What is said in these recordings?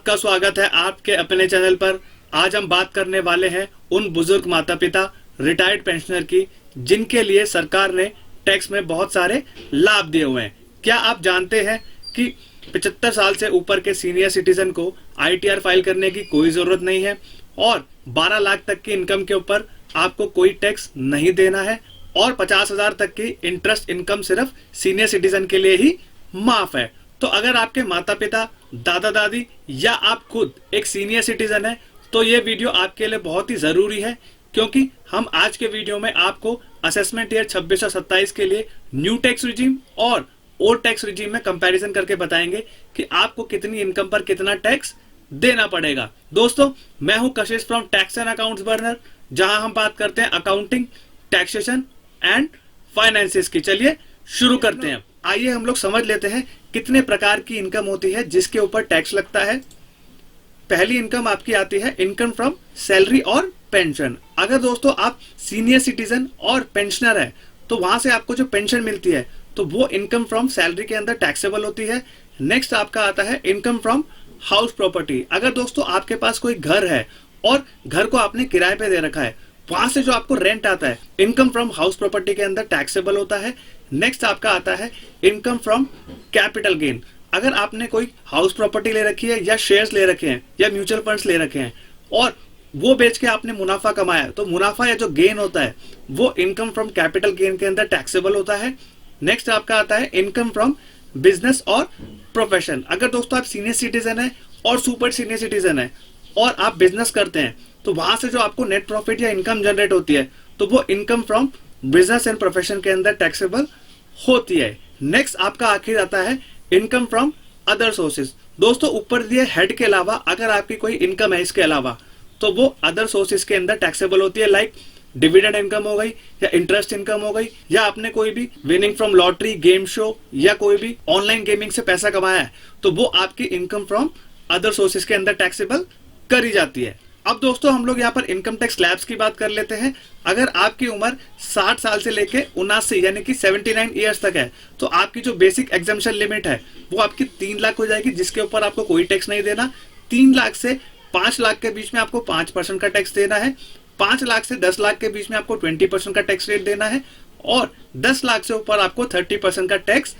आपका स्वागत है आपके अपने चैनल पर। आज हम बात करने वाले हैं उन बुजुर्ग माता पिता रिटायर्ड पेंशनर की जिनके लिए सरकार ने टैक्स में बहुत सारे लाभ दिए हुए हैं। क्या आप जानते हैं कि 75 साल से ऊपर के सीनियर सिटीजन को आईटीआर फाइल करने की कोई जरूरत नहीं है और 12 लाख तक की इनकम के ऊपर आपको कोई टैक्स नहीं देना है और 50,000 तक की इंटरेस्ट इनकम सिर्फ सीनियर सिटीजन के लिए ही माफ है। तो अगर आपके माता पिता, दादा दादी या आप खुद एक सीनियर सिटीजन है तो ये वीडियो आपके लिए बहुत ही जरूरी है, क्योंकि हम आज के वीडियो में आपको असेसमेंट ईयर 26 और 27 के लिए न्यू टैक्स रिजीम और ओल्ड टैक्स रिजीम में कंपैरिजन करके बताएंगे कि आपको कितनी इनकम पर कितना टैक्स देना पड़ेगा। दोस्तों, मैं हूं कशिश from tax and accounts burner, जहां हम बात करते हैं अकाउंटिंग, टैक्सेशन एंड फाइनेंसेस की। चलिए शुरू करते हैं। आइए हम लोग समझ लेते हैं कितने प्रकार की इनकम होती है जिसके ऊपर टैक्स लगता है। पहली इनकम आपकी आती है इनकम फ्रॉम सैलरी और पेंशन। अगर दोस्तों आप सीनियर सिटीजन और पेंशनर है तो वहां से आपको जो पेंशन मिलती है तो वो इनकम फ्रॉम सैलरी के अंदर टैक्सेबल होती है। नेक्स्ट आपका आता है इनकम फ्रॉम हाउस प्रॉपर्टी। अगर दोस्तों आपके पास कोई घर है और घर को आपने किराए पे दे रखा है, वहां से जो आपको रेंट आता है इनकम फ्रॉम हाउस प्रॉपर्टी के अंदर टैक्सेबल होता है। नेक्स्ट आपका आता है इनकम फ्रॉम कैपिटल गेन। अगर आपने कोई हाउस प्रॉपर्टी ले रखी है या शेयर्स ले रखे हैं या म्यूचुअल फंड्स ले रखे हैं और वो बेच के आपने मुनाफा कमाया, तो मुनाफा या जो गेन होता है वो इनकम फ्रॉम कैपिटल गेन के अंदर टैक्सेबल होता है। नेक्स्ट आपका आता है इनकम फ्रॉम बिजनेस और प्रोफेशन। अगर दोस्तों आप सीनियर सिटीजन है और सुपर सीनियर सिटीजन है और आप बिजनेस करते हैं तो वहां से जो आपको नेट प्रॉफिट या इनकम जनरेट होती है तो वो income from business and profession के अंदर टैक्सेबल होती है। नेक्स्ट आपका आखिर आता है इनकम फ्रॉम अदर सोर्सेज। दोस्तों, ऊपर दिए हेड के अलावा अगर आपकी कोई इनकम है इसके अलावा तो वो अदर सोर्सेज के अंदर टैक्सेबल होती है। लाइक डिविडेंड इनकम हो गई या इंटरेस्ट इनकम हो गई, या आपने कोई भी winning from lottery, game show या कोई भी ऑनलाइन गेमिंग से पैसा कमाया है तो वो आपकी इनकम फ्रॉम अदर सोर्सेज के अंदर टैक्सेबल करी जाती है। अब दोस्तों हम लोग यहाँ पर इनकम टैक्स स्लैब्स की बात कर लेते हैं। अगर आपकी उम्र 60 साल से लेके 79 यानी कि 79 ईयर्स तक है तो आपकी जो बेसिक एग्जम्पशन लिमिट है वो आपकी 3 लाख हो जाएगी, जिसके ऊपर आपको कोई टैक्स नहीं देना। 3 लाख से 5 लाख के बीच में आपको 5% का टैक्स देना है। 5 लाख से 10 लाख के बीच में आपको 20% का टैक्स रेट देना है और 10 लाख से ऊपर आपको 30% का टैक्स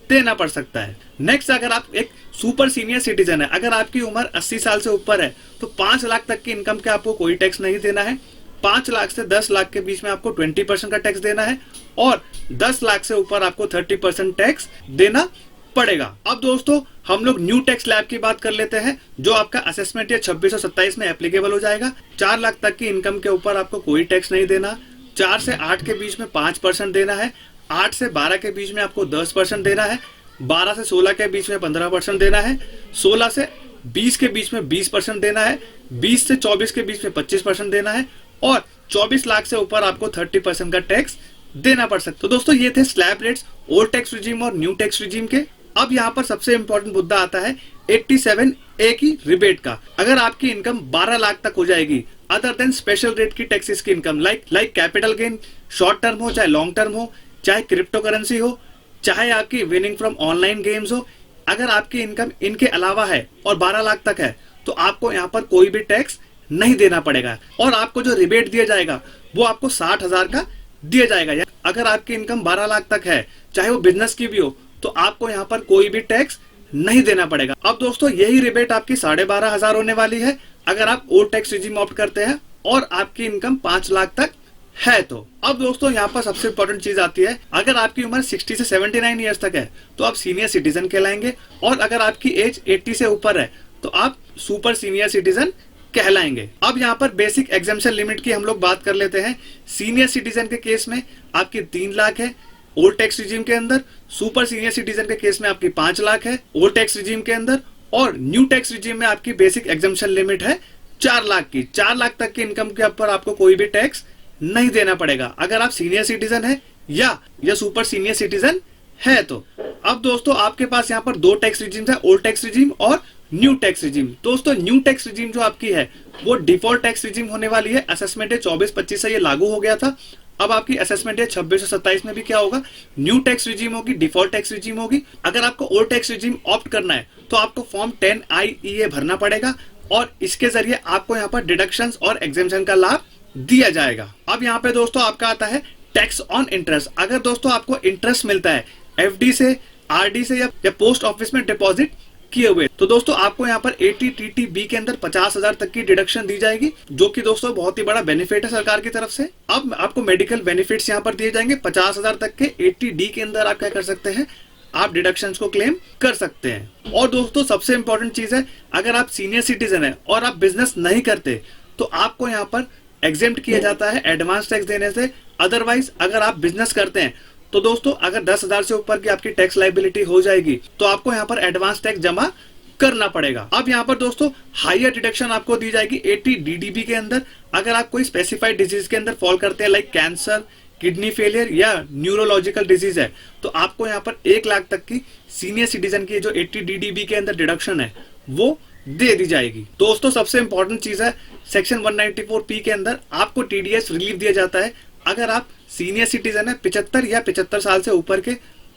देना पड़ सकता है। नेक्स्ट, अगर आप एक सुपर सीनियर सिटीजन है, अगर आपकी उम्र 80 साल से ऊपर है तो 5 लाख तक की इनकम के आपको कोई टैक्स नहीं देना है। 5 लाख से 10 लाख के बीच में आपको 20% का टैक्स देना है और 10 लाख से ऊपर आपको 30% टैक्स देना पड़ेगा। अब दोस्तों हम लोग न्यू टैक्स स्लैब की बात कर लेते हैं, जो आपका असेसमेंट ईयर 26 और 27 में एप्लीकेबल हो जाएगा। 4 लाख तक की इनकम के ऊपर आपको कोई टैक्स नहीं देना। 4 से 8 के बीच में 5% देना है। 8 से 12 के बीच में आपको 10% देना है। 12 से 16 के बीच में 15% देना है। 16 से 20 के बीच में 20% देना है। 20 से 24 के बीच में 25% देना है और 24 लाख से ऊपर आपको 30% का टैक्स देना पड़ सकता है। तो दोस्तों ये थे slab rates old tax regime और न्यू टैक्स रिजीम के। अब यहाँ पर सबसे इंपॉर्टेंट मुद्दा आता है 87A की रिबेट का। अगर आपकी इनकम 12 लाख तक हो जाएगी अदर देन स्पेशल रेट की टैक्सेस की income, like capital gain, short term हो चाहे लॉन्ग टर्म हो, चाहे क्रिप्टो करेंसी हो, चाहे आपकी विनिंग फ्रॉम ऑनलाइन गेम्स हो, अगर आपकी इनकम इनके अलावा है और 12 लाख तक है तो आपको यहाँ पर कोई भी टैक्स नहीं देना पड़ेगा और आपको जो रिबेट दिया जाएगा वो आपको 60,000 का दिया जाएगा। अगर आपकी इनकम 12 लाख तक है, चाहे वो बिजनेस की भी हो, तो आपको यहाँ पर कोई भी टैक्स नहीं देना पड़ेगा। अब दोस्तों यही रिबेट आपकी 12,500 होने वाली है अगर आप ओल्ड टैक्स रिजीम ऑप्ट करते हैं और आपकी इनकम 5 लाख तक है तो। अब दोस्तों यहाँ पर सबसे इंपॉर्टेंट चीज आती है, अगर आपकी उम्र 60 से 79 ईयर्स तक है तो आप सीनियर सिटीजन कहलाएंगे और अगर आपकी एज 80 से ऊपर है तो आप सुपर सीनियर सिटीजन कहलाएंगे। अब यहाँ पर बेसिक एग्जम्पशन लिमिट की हम लोग बात कर लेते हैं। सीनियर सिटीजन के केस में आपकी 3 लाख है ओल्ड टैक्स रिजीम के अंदर, सुपर सीनियर सिटीजन के केस में आपकी 5 लाख है ओल्ड टैक्स रिजीम के अंदर और न्यू टैक्स रिजीम में आपकी बेसिक एग्जम्पशन लिमिट है 4 लाख की। 4 लाख तक की इनकम के ऊपर आपको कोई भी टैक्स नहीं देना पड़ेगा अगर आप सीनियर सिटीजन है या सुपर सीनियर सिटीजन है तो। अब दोस्तों आपके पास यहाँ पर 2 टैक्स रिजीम है, ओल्ड टैक्स रिजीम और न्यू टैक्स रिजीम। दोस्तों न्यू टैक्स रिजीम जो आपकी है वो डिफॉल्ट टैक्स रिजीम होने वाली है। असेसमेंट 24-25 से ये लागू हो गया था। अब आपकी असेसमेंट ईयर 26 और 27 में भी क्या होगा, न्यू टैक्स रिजीम होगी, डिफॉल्ट टैक्स रिजीम होगी। अगर आपको ओल्ड टैक्स रिजीम ऑप्ट करना है तो आपको फॉर्म 10IEA भरना पड़ेगा और इसके जरिए आपको यहाँ पर डिडक्शंस और एग्जेम्पशन का लाभ दिया जाएगा। अब यहाँ पे दोस्तों आपका आता है टैक्स ऑन इंटरेस्ट। अगर दोस्तों आपको इंटरेस्ट मिलता है FD से, RD से या पोस्ट ऑफिस में डिपॉजिट किए हुए, तो दोस्तों आपको यहाँ पर 80TTB के अंदर 50,000 तक की डिडक्शन दी जाएगी, जो कि दोस्तों बहुत ही बड़ा बेनिफिट है सरकार की तरफ से। अब आपको मेडिकल बेनिफिट्स यहाँ पर दिए जाएंगे 50,000 तक के। 80D के अंदर आप क्या कर सकते हैं, आप डिडक्शंस को क्लेम कर सकते हैं। और दोस्तों सबसे इंपॉर्टेंट चीज है, अगर आप सीनियर सिटीजन है और आप बिजनेस नहीं करते तो आपको यहाँ पर एग्जेम्प्ट किया जाता है एडवांस टैक्स देने से। अदरवाइज अगर आप बिजनेस करते हैं तो दोस्तों अगर 10,000 से ऊपर की आपकी टैक्स लाइबिलिटी हो जाएगी तो आपको यहाँ पर एडवांस टैक्स जमा करना पड़ेगा। अब यहाँ पर दोस्तों हाईयर डिडक्शन आपको दी जाएगी 80DDB के अंदर। अगर आप कोई स्पेसिफाइड डिजीज के अंदर फॉल करते हैं, लाइक कैंसर, किडनी फेलियर या न्यूरोलॉजिकल डिजीज है, तो आपको यहाँ पर 1 लाख तक की सीनियर सिटीजन की जो 80DDB के अंदर डिडक्शन है वो दे दी जाएगी। दोस्तों सबसे इंपॉर्टेंट चीज है, सेक्शन 194P के अंदर आपको TDS रिलीफ दिया जाता है अगर आप सीनियर सिटीजन है 75 या 75 साल से ऊपर के,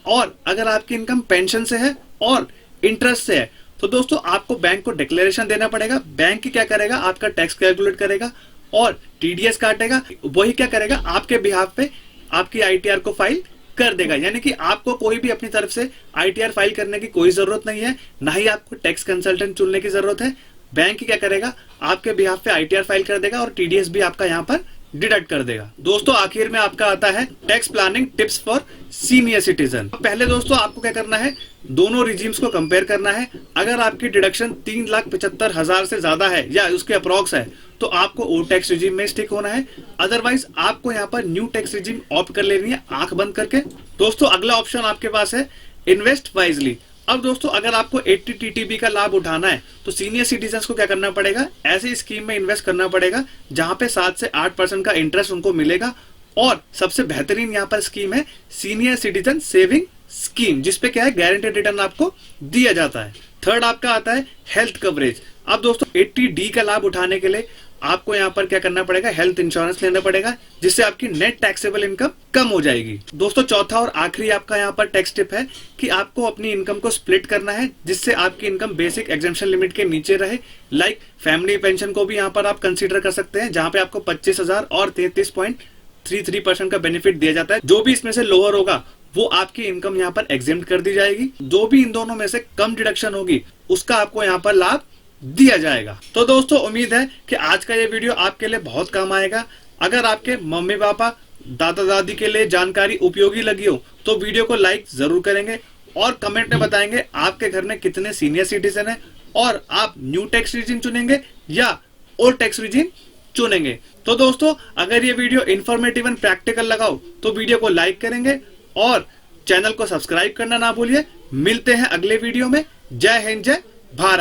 और अगर आपकी इनकम पेंशन से है और इंटरेस्ट से है तो दोस्तों आपको बैंक को डिक्लेरेशन देना पड़ेगा। बैंक क्या करेगा, आपका टैक्स कैलकुलेट करेगा और TDS काटेगा। वही क्या करेगा, आपके बिहाफ पे आपकी ITR को फाइल कर देगा। यानी कि आपको कोई भी अपनी तरफ से ITR फाइल करने की कोई जरूरत नहीं है, ना ही आपको टैक्स कंसल्टेंट चुनने की जरूरत है। बैंक क्या करेगा, आपके बिहाफ पे ITR फाइल कर देगा और TDS भी आपका यहाँ पर डिडक्ट कर देगा। दोस्तों आखिर में आपका आता है tax planning tips for senior citizen. पहले दोस्तों आपको क्या करना है, दोनों रिजीम्स को कंपेयर करना है। अगर आपकी डिडक्शन 3,75,000 से ज्यादा है या उसके अप्रॉक्स है तो आपको ओल्ड टैक्स रिजीम में स्टिक होना है। अदरवाइज आपको यहाँ पर न्यू टैक्स रिजीम ऑप्ट कर लेनी है आंख बंद करके। दोस्तों अगला ऑप्शन आपके पास है इन्वेस्ट वाइजली। अब दोस्तों अगर आपको 80TTB का लाभ उठाना है तो सीनियर सिटीजन्स को क्या करना पड़ेगा, ऐसी स्कीम में इन्वेस्ट करना पड़ेगा जहां पे 7 से 8% का इंटरेस्ट उनको मिलेगा। और सबसे बेहतरीन यहाँ पर स्कीम है सीनियर सिटीजन सेविंग स्कीम, जिसपे क्या है गारंटेड रिटर्न आपको दिया जाता है। थर्ड आपका आता है हेल्थ कवरेज। अब दोस्तों 80D का लाभ उठाने के लिए आपको यहाँ पर क्या करना पड़ेगा, हेल्थ इंश्योरेंस लेना पड़ेगा, जिससे आपकी नेट टैक्सेबल इनकम कम हो जाएगी। दोस्तों चौथा और आखिरी आपका यहाँ पर टैक्स टिप है कि आपको अपनी इनकम को स्प्लिट करना है, जिससे आपकी इनकम बेसिक एग्जेम्पशन लिमिट के नीचे रहे। लाइक फैमिली पेंशन को भी यहाँ पर आप कंसीडर कर सकते हैं, जहाँ पे आपको 25,000 और 33.33% का बेनिफिट दिया जाता है। जो भी इसमें से लोअर होगा वो आपकी इनकम यहाँ पर एग्जेम्प्ट कर दी जाएगी। जो भी इन दोनों में से कम डिडक्शन होगी उसका आपको यहाँ पर लाभ दिया जाएगा। तो दोस्तों उम्मीद है कि आज का ये वीडियो आपके लिए बहुत काम आएगा। अगर आपके मम्मी पापा दादा दादी के लिए जानकारी उपयोगी लगी हो तो वीडियो को लाइक जरूर करेंगे और कमेंट में बताएंगे आपके घर में कितने सीनियर सिटीजन है और आप न्यू टैक्स रिजीम चुनेंगे या ओल्ड टैक्स रिजीम चुनेंगे। तो दोस्तों अगर ये वीडियो इंफॉर्मेटिव एंड प्रैक्टिकल लगा हो तो वीडियो को लाइक करेंगे और चैनल को सब्सक्राइब करना ना भूलिए। मिलते हैं अगले वीडियो में। जय हिंद, जय भारत।